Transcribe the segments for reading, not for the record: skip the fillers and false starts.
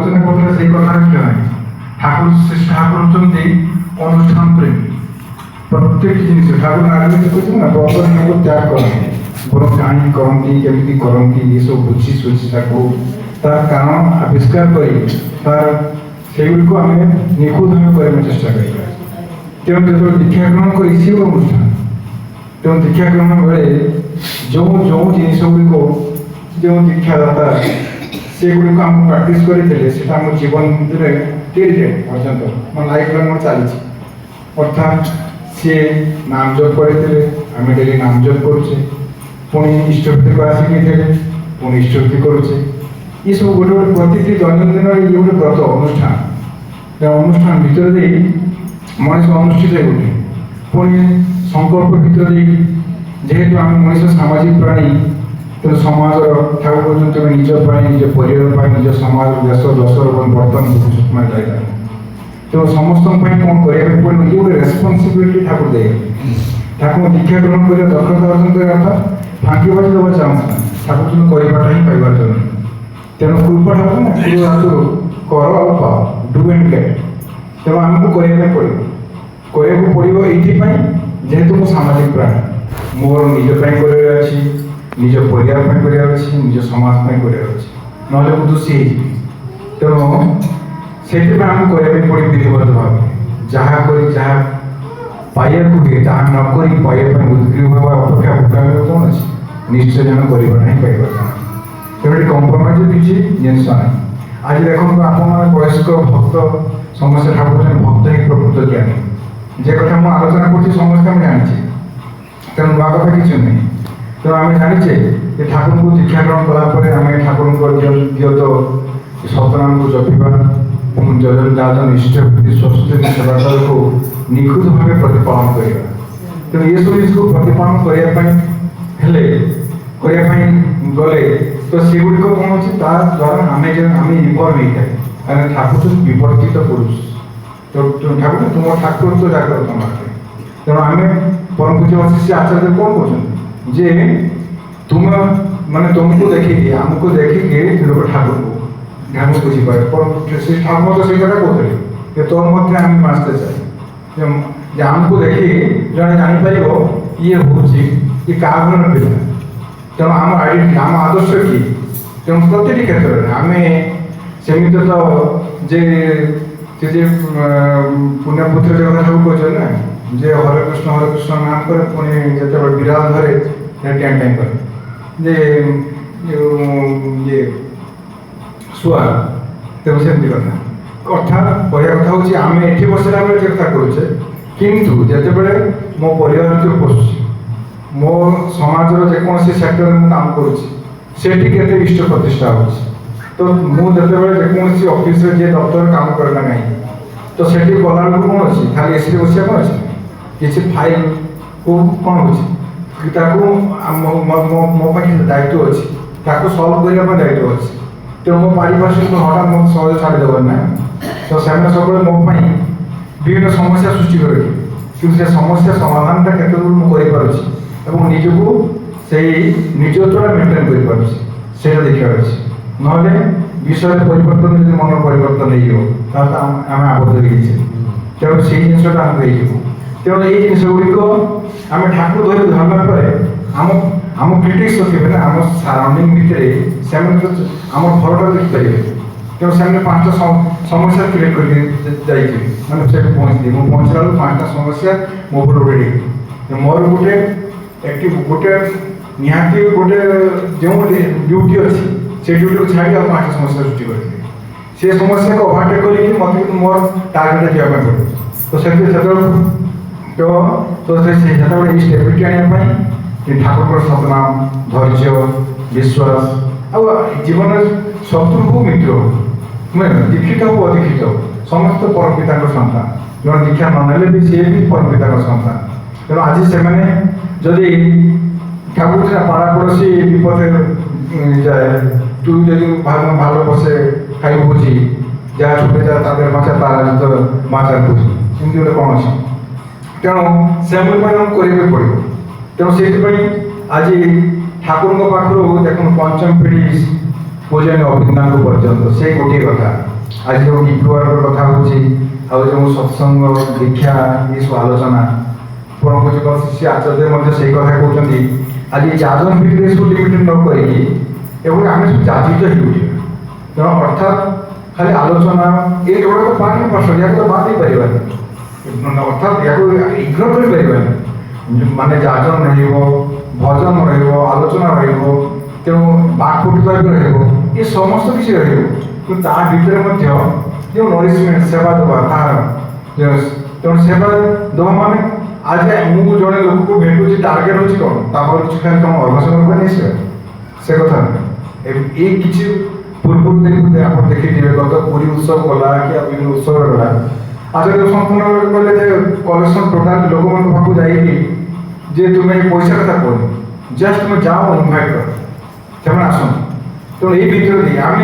আলোচনা করলে সেই কথা নয়। ঠাকুর ঠাকুর হচ্ছেন অনুষ্ঠান প্রেমী। প্রত্যেক জিনিস ঠাকুর আগে করছেন না প্রথম ত্যাগ କରନ୍ତି বরং କାହିଁ କରନ୍ତି କେମିତି କରନ୍ତି ଏସବୁ ବୁଝି ସୁଝି ତାକୁ ତାର କାରଣ ଆବିଷ୍କାର କରି ତାର ସେଗୁଡ଼ିକୁ ଆମେ ନିଖୁঁତ ଭାବେ କରିବାକୁ ଚେଷ୍ଟା କରିବା। ତେଣୁ ଯେତେବେଳେ ଦୀକ୍ଷା ଗ୍ରହଣ କରି ସିଏ ଗୋଟେ অনুষ্ঠাନ। ତେଣୁ ଦୀକ୍ଷା ଗ୍ରହଣ ବେଳେ ଯେଉଁ ଜିନିଷ ଗୁଡ଼ିକ ଯେଉଁ ଦୀକ୍ଷାଦାତା ସେଗୁଡ଼ିକୁ ଆମକୁ ପ୍ରାକ୍ଟିସ୍ କରିଥିଲେ ସେଟା ଆମ ଜୀବନରେ ଧୀରେ ପର୍ଯ୍ୟନ୍ତ ମୋ ଲାଇଫ୍ ଲଙ୍ଗ୍ ଚାଲିଛି। ଅର୍ଥାତ୍ ସିଏ ନାମ ଜପ କରିଥିଲେ, ଆମେ ଡେଲି ନାମ ଜପ କରୁଛେ, ପୁଣି ଇଷ୍ଟଭୃତିକୁ ଆସିକି ଥିଲେ ପୁଣି ଇଷ୍ଟଭୃତି କରୁଛେ। ଏସବୁ ଗୋଟେ ଗୋଟେ ପ୍ରତିଟି ଦୈନନ୍ଦିନର ଇଏ ଗୋଟେ ବ୍ରତ ଅନୁଷ୍ଠାନ। ଅନୁଷ୍ଠାନ ଭିତରେ ଦେଇ ମଣିଷ ଅନୁଷ୍ଠିତ ଗୋଟେ ପୁଣି ସଂକଳ୍ପ ଭିତରେ ଦେଇ ଯେହେତୁ ଆମେ ମଣିଷ ସାମାଜିକ ପ୍ରାଣୀ ତେଣୁ ସମାଜର ଠାକୁର କହୁଛନ୍ତି ତୁମେ ନିଜ ପାଇଁ ନିଜ ପରିବାର ପାଇଁ ନିଜ ସମାଜ ଦେଶ ଦଶର ଏବଂ ବର୍ତ୍ତମାନ ମାନେ ଯାଇଥାଏ। ତେଣୁ ସମସ୍ତଙ୍କ ପାଇଁ କ'ଣ କରିବା ପାଇଁ ପଡ଼ିବ ଇଏ ଗୋଟେ ରେସ୍ପନ୍ସିବିଲିଟି ଠାକୁର ଦେଇ ଠାକୁର ଦୀକ୍ଷା ଗ୍ରହଣ କରିବା ଦକ୍ଷତା ଅର୍ଜନ କରିବା କଥା ଫାଙ୍କିବାଜି ଦେବା ଚାହୁଁଛି ଠାକୁର ତୁମେ କରିବାଟା ହିଁ ପାଇବାର ଜରୁରୀ। ତେଣୁ କୃପା ଠାକୁର ନା କର ଆଉ ପାଅ ଡୁ ଆଣ୍ଡ ଗେଟ୍। ତେଣୁ ଆମକୁ କରିବା ପାଇଁ କରିବାକୁ ପଡ଼ିବ ଏଇଥିପାଇଁ ଯେହେତୁ ମୁଁ ସାମାଜିକ ପ୍ରାଣୀ ମୋର ନିଜ ପାଇଁ କରିବାର ଅଛି, ନିଜ ପରିବାର ପାଇଁ କରିବାର ଅଛି, ନିଜ ସମାଜ ପାଇଁ କରିବାର ଅଛି, ନହେଲେ ମୁଁ ଦୋଷୀ ହେଇଯିବି। ତେଣୁ ସେଇଥିପାଇଁ ଆମକୁ କରିବା ପାଇଁ ପଡ଼ିବ ବିଧିବଦ୍ଧ ଭାବେ ଯାହା କରି ଯାହା ପାଇବାକୁ ହୁଏ ତାହା ନ କରି ପାଇବା ପାଇଁ ଉଦ୍ଗ୍ରୀବ ହେବା ଅପେକ୍ଷା ମୁକାବିଲା କ'ଣ ଅଛି ନିଶ୍ଚୟ ଜଣ କରିବାଟା ହିଁ ପାଇବାର। ତେଣୁ ଏଠି କମ୍ପ୍ରମାଇଜ୍ କିଛି ଜିନିଷ ନାହିଁ। ଆଜି ଦେଖନ୍ତୁ ଆପଣମାନେ ବୟସ୍କ ଭକ୍ତ ସମସ୍ତେ ଠାକୁର ଭକ୍ତ ହିଁ ପ୍ରକୃତ ଜ୍ଞାନୀ। ଯେ କଥା ମୁଁ ଆଲୋଚନା କରୁଛି ସମସ୍ତେ ଆମେ ଜାଣିଛେ, ତେଣୁ ନୂଆ କଥା କିଛି ନୁହେଁ। ତେଣୁ ଆମେ ଜାଣିଛେ ଯେ ଠାକୁରଙ୍କୁ ଦୀକ୍ଷା ଗ୍ରହଣ କଲା ପରେ ଆମେ ଠାକୁରଙ୍କ ଦିଅତ ସତନାମକୁ ଜପିବା ଏବଂ ଯାଜନ ଇଷ୍ଟଭୃତି ସ୍ୱସ୍ତି ସେବାକୁ ନିଖୁঁତ ଭାବେ ପ୍ରତିପାଳନ କରିବା। ତେଣୁ ଏସବୁ ଜିନିଷକୁ ପ୍ରତିପାଳନ କରିବା ପାଇଁ ହେଲେ କରିବା ପାଇଁ ଗଲେ ତ ସେଗୁଡ଼ିକ କ'ଣ ଅଛି ତା ଦ୍ୱାରା ଆମେ ଇନଭଲ୍ଭ ହେଇଥାଏ। କାରଣ ଠାକୁର ବିବର୍ତ୍ତିତ ପୁରୁଷ ତ ଠାକୁର ତୁମ ଠାକୁର ତ ଜାଗ୍ରତ ମାତ୍ରେ। ତେଣୁ ଆମେ ପରମ ପୂଜ୍ୟ ଶିଷ୍ୟ ଆଚାର୍ଯ୍ୟ କ'ଣ କହୁଛନ୍ତି ଯେ ତୁମେ ମାନେ ତୁମକୁ ଦେଖିକି ଆମକୁ ଦେଖିକି ଲୋକ ଠାକୁରଙ୍କୁ ବୁଝିପାରେ। ସେ ଠାକୁର ତ ସେଇ କଥା କହୁଥିଲେ ଯେ ତୋର ମଧ୍ୟ ଆମେ ବାঁচতে চাই ଯେ ଆମକୁ ଦେଖି ଜଣେ ଜାଣିପାରିବ ଇଏ ହେଉଛି ଇଏ କାହା ଘରର ପିଲା। ତେଣୁ ଆମ ଆଇଡେଣ୍ଟିଟି ଆମ ଆଦର୍ଶ କିଏ। ତେଣୁ ପ୍ରତିଟି କ୍ଷେତ୍ରରେ ଆମେ ସେମିତି ତ ଯେ ପୁଣ୍ୟପୁତ୍ର ଯେ କଥା ସବୁ କହୁଛନ୍ତି ନା ଯେ ହରେ କୃଷ୍ଣ ନାମ କରେ ପୁଣି ଯେତେବେଳେ ବିରାଟ ଧରେ ଟ୍ୟାଙ୍ଗ ଟ୍ୟାଙ୍ଗ କରେ ଯେ ଇଏ ଶୁଆ। ତେଣୁ ସେମିତି କଥା ଅର୍ଥାତ୍ କହିବା କଥା ହେଉଛି ଆମେ ଏଠି ବସିଲା ବେଳେ ଯେ କଥା କରୁଛେ କିନ୍ତୁ ଯେତେବେଳେ ମୋ ପରିବାର ଭିତରେ ପଶୁଛି ମୋ ସମାଜର ଯେକୌଣସି ସେକ୍ଟରରେ ମୁଁ କାମ କରୁଛି ସେଠି କେତେ ଇଷ୍ଟ ପ୍ରତିଷ୍ଠା ହେଉଛି। ତ ମୁଁ ଯେତେବେଳେ ଯେକୌଣସି ଅଫିସରେ ଯିଏ ଦପ୍ତର କାମ କରେ ନା କାହିଁକି ତ ସେଠି ଗଲାବେଳକୁ କ'ଣ ଅଛି ଖାଲି ଏସିରେ ବସିବା କ'ଣ ଅଛି କିଛି ଫାଇଲ୍କୁ କ'ଣ ହେଉଛି ତାକୁ ମୋ ପାଖରେ ଦାୟିତ୍ୱ ଅଛି ତାକୁ ସଲ୍ଭ କରିବା ପାଇଁ ଦାୟିତ୍ୱ ଅଛି। ତେଣୁ ମୋ ପାରିପାର୍ଶ୍ୱିକ ହଠାତ୍ ମୋତେ ସହଜ ଛାଡ଼ିଦେବାର ନାହିଁ। ତ ସେମାନେ ସବୁବେଳେ ମୋ ପାଇଁ ବିଭିନ୍ନ ସମସ୍ୟା ସୃଷ୍ଟି କରିବେ କିନ୍ତୁ ସେ ସମସ୍ୟା ସମାଧାନଟା କେତେ ଦୂର ମୁଁ କରିପାରୁଛି ଏବଂ ନିଜକୁ ସେଇ ନିଜତ୍ୱଟା ମେଣ୍ଟେନ୍ କରିପାରୁଛି ସେଇଟା ଦେଖିବାର ଅଛି। ନହେଲେ ବିଷୟରେ ପରିବର୍ତ୍ତନ ଯଦି ମନର ପରିବର୍ତ୍ତନ ହେଇଯିବ ତାହେଲେ ଆମେ ଆବଦ୍ଧ ହେଇଛେ। ତେଣୁ ସେଇ ଜିନିଷଟା ଆମକୁ ହେଇଯିବ। ତେଣୁ ଏଇ ଜିନିଷ ଗୁଡ଼ିକ ଆମେ ଠାକୁର ଧରି ଧରିଲା ପରେ ଆମ କ୍ରିଟିକ୍ସ ଥିବେ ନା ଆମ ସରାଉଣ୍ଡିଂ ଭିତରେ ସେମାନେ ଆମ ଘରଟା ଦେଖିପାରିବେ। ତେଣୁ ସେମାନେ 5ଟା ସମସ୍ୟା କ୍ରିଏଟ୍ କରିକି ଯାଇଥିବେ ମାନେ ସେଠି ପହଞ୍ଚିଥିବେ। ମୁଁ ପହଞ୍ଚିଲା ବେଳକୁ 5ଟା ସମସ୍ୟା ମୋ ଉପରେ ରେଡ଼ି। ମୋର ଗୋଟେ ନିହାତି ଗୋଟେ ଯେଉଁ ଡ୍ୟୁଟି ଅଛି ସେ ଡ୍ୟୁଟିକୁ ଛାଡ଼ି ଆଉ 5ଟା ସମସ୍ୟା ସୃଷ୍ଟି କରିଥିବେ। ସେ ସମସ୍ୟାକୁ ଓଭରଟେକ୍ କରିକି ମୋତେ କିନ୍ତୁ ମୋର ଟାର୍ଗେଟ୍ରେ ଯିବା ପାଇଁ ପଡ଼ିବ। ତ ସେତେବେଳେ ଯେତେବେଳେ ଏଇ ଷ୍ଟେବିଲିଟି ଆଣିବା ପାଇଁ ଠାକୁରଙ୍କର ସତନାମ ଧୈର୍ଯ୍ୟ ବିଶ୍ୱାସ ଆଉ ଜୀବନରେ ଶତ୍ରୁ ହଉ ମିତ୍ର ହଉ ଦୀକ୍ଷିତ ହଉ ଅଦୀକ୍ଷିତ ହଉ ସମସ୍ତେ ପରମ ପିତାଙ୍କ ସନ୍ତାନ। ଜଣେ ଦୀକ୍ଷା ନ ନେଲେ ବି ସିଏ ବି ପରମ ପିତାଙ୍କ ସନ୍ତାନ। ତେଣୁ ଆଜି ସେମାନେ ଯଦି ଠାକୁର ପାড়া ପଡ଼ୋଶୀ ବିପଦে যায় তুই যদি ভালো বসে খাই বুঝি ଯାହା ଛୁଟେ ଯା ତାদের ବାঁচା ତାର ତ ବାঁଚାର ବୁଝି ଏମିତି ଗୋଟେ କ'ଣ ଅଛି। ତେଣୁ ସେମାନଙ୍କ ପାଇଁ ଆମକୁ କରିବାକୁ ପଡ଼ିବ। ତେଣୁ ସେଇଥିପାଇଁ ଆଜି ଠାକୁରଙ୍କ ପାଖରୁ ଦେଖନ୍ତୁ ପଞ୍ଚମ ପିଢ଼ି पूजन अभिज्ञान पर्यंत से गोटे कथा आज जो डिप्लोर कथा हूँ जो सत्संग दीक्षा ये सब आलोचना परम पूज्य श्री आचार्य से कथा कहते आज जाजन भितर सब लिमिटेड न करें आम सब जाजित हो अर्थात खाली आलोचना ये गुड़ाक बात नहीं पार्श्व या तो बात ही पारे अर्थात या इग्नोर कर माने जाजन भजन आलोचना तेणु बाकफुट ये समस्त किसी भितर जो नरिशमेंट सेवा दबा तार तेणु सेवा दबा माने आज मुझे जड़े लोक को भेटुची टार्गेट हूँ कौन तापर खाली तुम अर्भसन नहीं से कथा ये किसी पूर्व देखते आप देखिए गत पूरी उत्सव गला कि विभिन्न उत्सव गला आचार्य संपूर्ण कहले कलेक्शन टोटाल लोक मान पाक जाइए तुम्हें पैसा कथा कह जस्ट तुम जाओ इनभाइट कर से आस तो ये भितर आम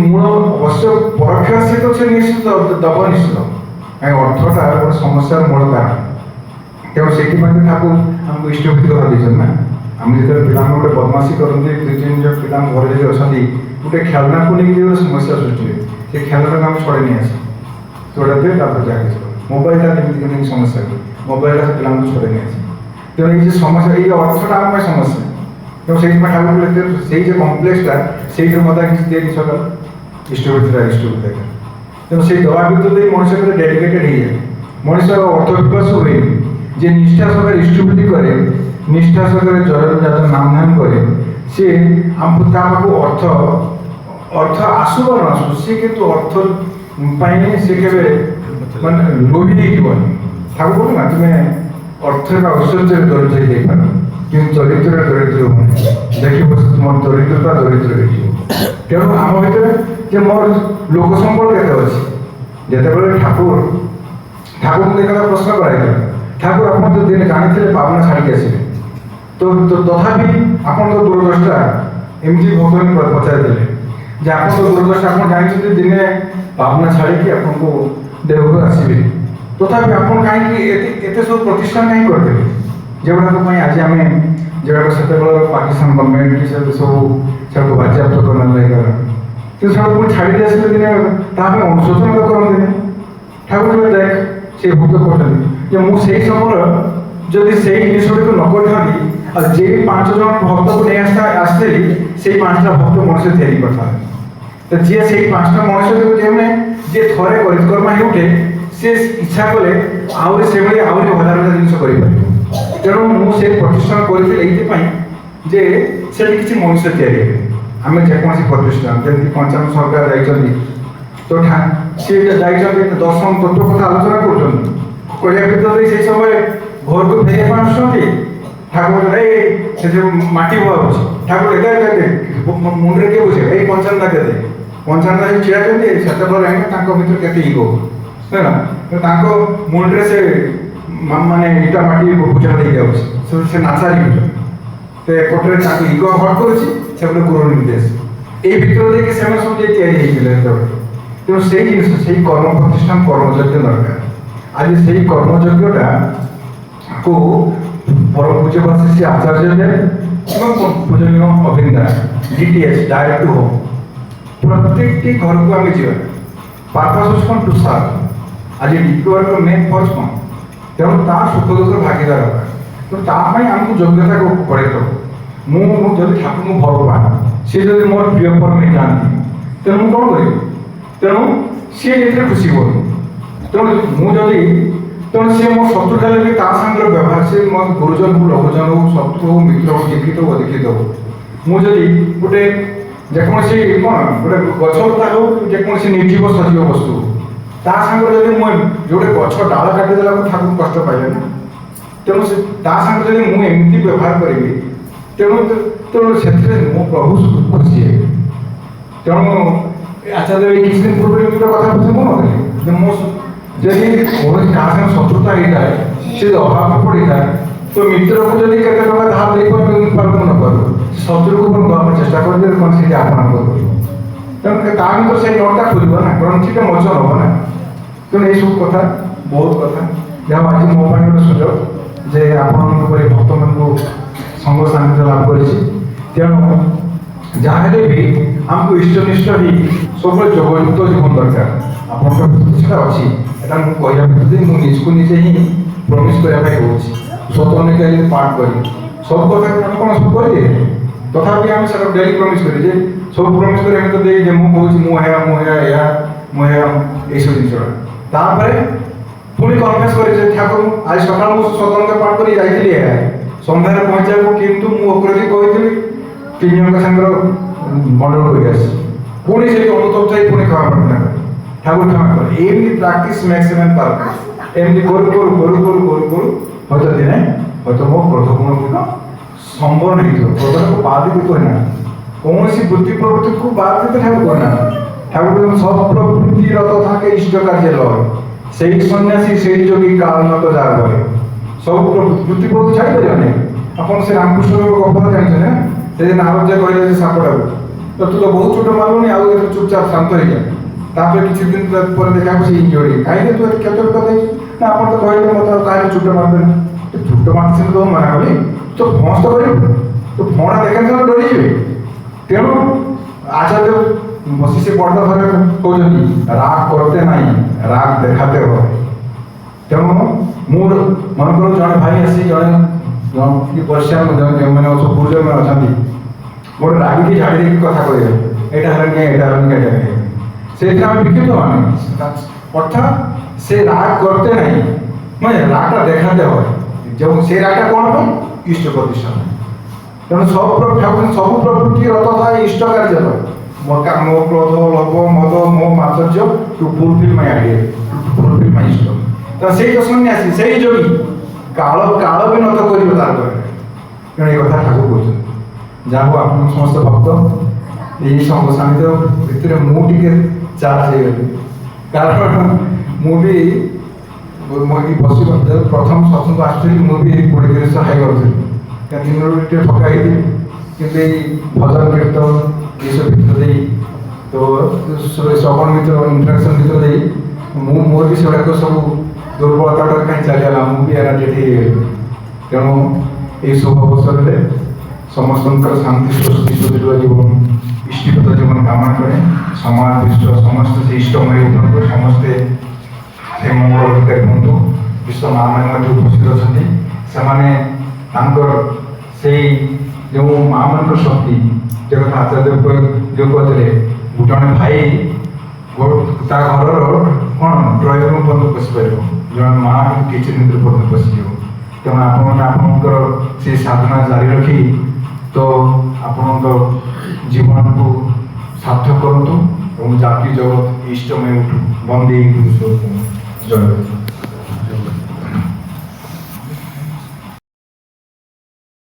मूल अवश्य परोक्ष से तो निश्चित दब निश्चित अर्थटा गोटे समस्या मूल कारण तेणु से ठाकुर आमको इष्टभूति कथा दीचन ना आम जो पिला गोटे बदमाशी करते दुई तीन जन पिला घर जो अच्छा गोटे खेलना को लेकिन गोटे समस्या सृष्टि हुए से खेलना आम छड़े नहीं आस छोड़ा दे जगह मोबाइलटा नहीं समस्या मोबाइलटा पिला छड़े नहीं आस तेणु ये समस्या ये अर्थटा आम समस्या तेणु से ठाकुर से कम्प्लेक्सटा से मत किसी जिन इष्टभूति इष्टभूति तेणु से दवा भितर मनुष्य डेडिकेटेड हो जाए मनुष्य अर्थ विकास हुए जे निष्ठा सह इष्टभूति करे निष्ठा सह जय नाम ध्यान करे सी आमको अर्थ अर्थ आसु न आसु सी किंतु अर्थ से केवे माने लोभी ठाकुर बोल ना तुम्हें अर्थ का ऐश्वर्य दरिद्र दे पार कि चरित्र दरिद्र देखिए तुम दरिद्रता दरिद्र देखिए तेणु आम भर जे मोर लोक संबल के जिते ठाकुर ठाकुर एक प्रश्न कराई ठाकुर आप जो दिन जानी पावना छाड़ी आसवे तो तथापि आप दूरदृष्टा एमती भक्तन पचारे जे आप दूरदृष्टा आप जानते दिने पावना छाड़ी आपको देवघर आसवे तथापि आप कहीं सब प्रतिष्ठान कहीं करदे जोड़ाक आज आम जोड़ाक से पाकिस्तान गवर्नमेंट की सब बाज्याप्त करना लगे कि पुणी छाड़ी आसले दिने अनुशोचन तो करते ठाकुर देख से भक्त कहते मुझे समय जदि से जिन गुड़ न कर जे 5 जन भक्त को नहीं आसते से 5टा भक्त मनुष्य तैयारी करता तो जी से 5टा मनुष्य जो जे थरे परिक्रमा हो उठे से इच्छा कले आहरी से आहरी हजार हजार जिन कर तेणु मुझे प्रतिष्ठान करी जे से किसी मनुष्य तैयारी आम जेकोसी प्रतिष्ठान जमी पंचायत सरकार जाइए तो सी जाइए दर्शन तत्व कथा आलोचना कर से समय घर को फेर आसुँच ठाकुर से जो माटी बुआ ठाकुर मुंडे किए बुझे ये पंचायत के पंचायत चिड़ा से भर के इगो है मुंडे से माने इटा माटी पूजा दे से नाचारी तो एपटे इगो हट कर गुरु निर्देश ये भितर देखिए सब तेणु से जिन से कर्म प्रतिष्ठान कर्मयज्ञ दरकार आज से कर्मयज्ञटा को परम पूज्य श्री आचार्य पूजनीय अभिंदा डीटीएच डायरेक्ट टू होम प्रत्येक घर को आम जा पर्पस कौन टू सर्व आज डीपीआर मेन फर्ज कौन तेणु सुख दुख भागीदार तो आमको योग्यता को बढ़े दो मुझे ठाकुर भगवान सी जो मोर प्रिय परम जाती तेणु कौन कर तेणु सी खुशी हो तेणु मुझे तेणु सी मो शत्रु हेल्ले भी सांगे व्यवहार से मो गुरुजन हो लघुजन हो शत्रु हो मित्र हो लिखित हो अलिखित हो मुझे गोटे जेकोसी कौन गोटे गछलता हो जेकोसी निर्जीव सजीव वस्तु सांगे जब मुझे गछ डाल काटिदेला ठाकुर कष्ट पाइले तेणु सांगे जब मुझे व्यवहार करी तेणु तेणु से प्रभु खुशी है तेणु आचार्य किसी दिन पूर्व कथा बुझे मन मो जदि कौन क्या शत्रुता होता है से अभाव पड़ी था तो मित्र को जब के धार दे न कर शत्रु को चेष्टा कर कौन से आपन कर तेणु से नोटा खुल ना कारण ठीक मोचन हम ना तेणु ये सब कथा बहुत कथा जहाँ आज मो गोटे सुजोग जे आपण भक्त मान संग सानिध्य लाभ कर तेणु ଯାହାହେଲେ ବି ଆମକୁ ଇଷ୍ଟନିଷ୍ଠ ହେଇ ସବୁବେଳେ ଯୋଗଯୁକ୍ତ ଜୀବନ ଦରକାର। ଆପଣଙ୍କ ସେଟା ଅଛି, ଏଟା ମୁଁ କହିବା ଭିତରେ ମୁଁ ନିଜକୁ ନିଜେ ହିଁ ପ୍ରମିସ୍ କରିବା ପାଇଁ କହୁଛି। ସ୍ୱତନ୍ତ୍ର ପାଠ କରି ସବୁ କଥା ଆମେ କ'ଣ ସବୁ କରିଦିଏ, ତଥାପି ଆମେ ସେଟା ଡେଲି ପ୍ରମିସ୍ କରି ଯେ ସବୁ ପ୍ରମିସ୍ କରି ଆମେ ତ ଦେଇ ଯେ ମୁଁ କହୁଛି ମୁଁ ଏହା ଏଇସବୁ ଜିନିଷଟା। ତାପରେ ପୁଣି କନଫେସ୍ କରି ଯେ ଠାକୁର ଆଜି ସକାଳୁ ମୁଁ ସ୍ୱତନ୍ତ୍ର ପାଠ କରି ଯାଇଥିଲି ଏହା ସନ୍ଧ୍ୟାରେ ପହଞ୍ଚିବାକୁ, କିନ୍ତୁ ମୁଁ ଅଗ୍ରତି କହିଥିଲି 3 ଜଣଙ୍କ ସାଙ୍ଗର ମଣ୍ଡଳ କରି ଆସିଛି। ପୁଣି ସେଇ ଅନୁତପ୍ତ ହେଇ ପୁଣି କ୍ଷମା ପ୍ରାର୍ଥନା କରେ, ଠାକୁର କ୍ଷମା କରେ। ଏମିତି ପ୍ରାକ୍ଟିସ୍ ମ୍ୟାକ୍ସ ମ୍ୟାନ୍ ପାରଫେକ୍ଟ। ଏମିତି କରୁ ହয়তো ଦିନେ ହয়তো ମୋ କ୍ରୋଧ ଗୁଣ ଗୁଡ଼ିକ ସମ୍ବରଣ ହେଇଥିବ। କ୍ରୋଧକୁ ବାଦ ବି କରିନାହାନ୍ତି, କୌଣସି ବୃତ୍ତି ପ୍ରବୃତ୍ତିକୁ ବାଦ ଦିতে ଠାକୁର କରିନାହାନ୍ତି। ଠାକୁର সব প্রবৃত্তি রত থাকে ইষ্ট কার্যে লয়, সেই সন্ন্যাসী সেই যোগী কাল নত যার বলে। সব বৃত্তি প্রবৃত্তি ছাড়ি ପାରିବନି। ଆପଣ ସେ ରାମକୃଷ୍ଣଙ୍କ ଗପ ଜାଣିଛନ୍ତି ନା, ସେଦିନ ଆରୋଗ୍ୟ କହିଲେ ଯେ ସାପଟାକୁ ତ ତୁ ତ ବହୁତ ଛୋଟ ମାରୁନି, ଆଉ ଏତେ ଚୁପଚାପ ଶାନ୍ତ ହେଇଯା। ତାପରେ କିଛି ଦିନ ପରେ ଦେଖିବାକୁ ସେ ଇଞ୍ଜୋର୍ଡ କାହିଁକି ତୁ ଏତେ କ୍ଷତ କଥା ହେଇଛୁ ନା, ଆପଣ ତ କହିଲେ ମୋତେ ଆଉ କାହିଁକି ଛୋଟ ମାରିବେନି। ଛୋଟ ମାରତେ ତ ମନା କଲି, ତ ଫଁସ ତ କରିବୁ, ତ ଫଣା ଦେଖେନି ତ ଡରିଯିବେ। ତେଣୁ ଆଚାର୍ଯ୍ୟ ବସି ସେ ବଡ଼ ଘରେ କହୁଛନ୍ତି ରାଗ করতে নাই, রাগ দেখাতে হয়। ତେଣୁ ମୁଁ ମନେକର ଜଣେ ଭାଇ ଆସି ଜଣେ ବର୍ଷା ଯେଉଁମାନେ ଗୁରୁଜନମାନେ ଅଛନ୍ତି ଗୋଟେ ରାଗିକି ଝାଡ଼ି ଦେଇକି କଥା କହିବେ, ଏଇଟା ହେଲାନି ଏଇଟା ହେଲାନି ଏଇଟା ହେଲାନି, ସେଇଥିରେ ଆମେ বিক্ষিপ্ত মানে। অর্থাৎ সে রাগ করতে নাই মানে রাগটা দেখাতে হয়, যেমন সেই রাগটা কোন হয় ইষ্ট প্রতিষ্ঠা। তেমন ସବୁ প্রবৃত্তি রত হয় ইষ্ট কার্য হয়। কাম ক্রোধ লোভ মদ মোহ মাৎসর্য to fulfil my idea, to fulfil my ইষ্ট। তো সেই তো সন্ন্যাসী সেই যোগী কাଳ ବି নত କରିବ ତାର ପରେ। ତେଣୁ এই କଥା ଠାକୁର କହୁଛନ୍ତି। ଯାହା ହଉ ଆପଣ ସମସ୍ତ ଭକ୍ତ ଏହି ସଙ୍ଗ ସାମିଲ ଭିତରେ ମୁଁ ଟିକେ ଚାର୍ଜ ହେଇଗଲି, କାରଣ ମୁଁ ବି ବସି ପ୍ରଥମ ସତ୍ସଙ୍ଗ ଆସିଥିଲି, ମୁଁ ବି 20-30 ହାଇ କରୁଥିଲି, ଦିନରୁ ଟିକେ ଠକା ହେଇଥିଲି। କିନ୍ତୁ ଏଇ ଭଜନ କୀର୍ତ୍ତନ ଏସବୁ ଭିତରେ ଦେଇ ତ ଶ୍ରବଣ ଭିତରେ ଇଣ୍ଟରାକ୍ସନ୍ ଭିତରେ ଦେଇ ମୋର ବି ସେଗୁଡ଼ାକ ସବୁ ଦୁର୍ବଳତାଟା କାହିଁ ଚାଲିଗଲା, ମୁଁ ବି ଏନାର୍ଜେଟିକ୍ ହେଇଗଲି। ତେଣୁ এই শুভ অবসরে সমস্তଙ୍କର শান্তি সুস্থ জীবন ইষ্টিগত জীবন কামনা করে সমাজ বিশ্ব ସମସ୍ତେ ସେ ଇଷ୍ଟମୟ ହୁଅନ୍ତୁ, ସମସ୍ତେ ସେ ମଙ୍ଗଳ ଅଧିକାରୀ ହୁଅନ୍ତୁ। ବିଶ୍ୱ ମାଆମାନେ ମଧ୍ୟ ଉପସ୍ଥିତ ଅଛନ୍ତି, ସେମାନେ ତାଙ୍କର ସେଇ ଯେଉଁ ମାଆମାନଙ୍କର ଶକ୍ତି ଯେ କଥା ଆଚାର୍ଯ୍ୟ ଯେଉଁ କହିଥିଲେ, ଜଣେ ଭାଇ ତା ଘରର କ'ଣ ଡ୍ରଇଂ ରୁମ୍ ପର୍ଯ୍ୟନ୍ତ ପଶିପାରିବ, ଜଣେ ମାଆ କିଚେନ୍ ଭିତରେ ପର୍ଯ୍ୟନ୍ତ ପଶିଯିବ। ତେଣୁ ଆପଣମାନେ ଆପଣଙ୍କର ସେ ସାଧନା ଜାରି ରଖି ତ ଆପଣଙ୍କ ଜୀବନକୁ ସାର୍ଥକ କରନ୍ତୁ ଏବଂ ଜାତି ଜଗତ ଇଷ୍ଟମୟ ଉଠୁ। ବନ୍ଦେ ପୁରୁଷୋତ୍ତମ ଜୟ।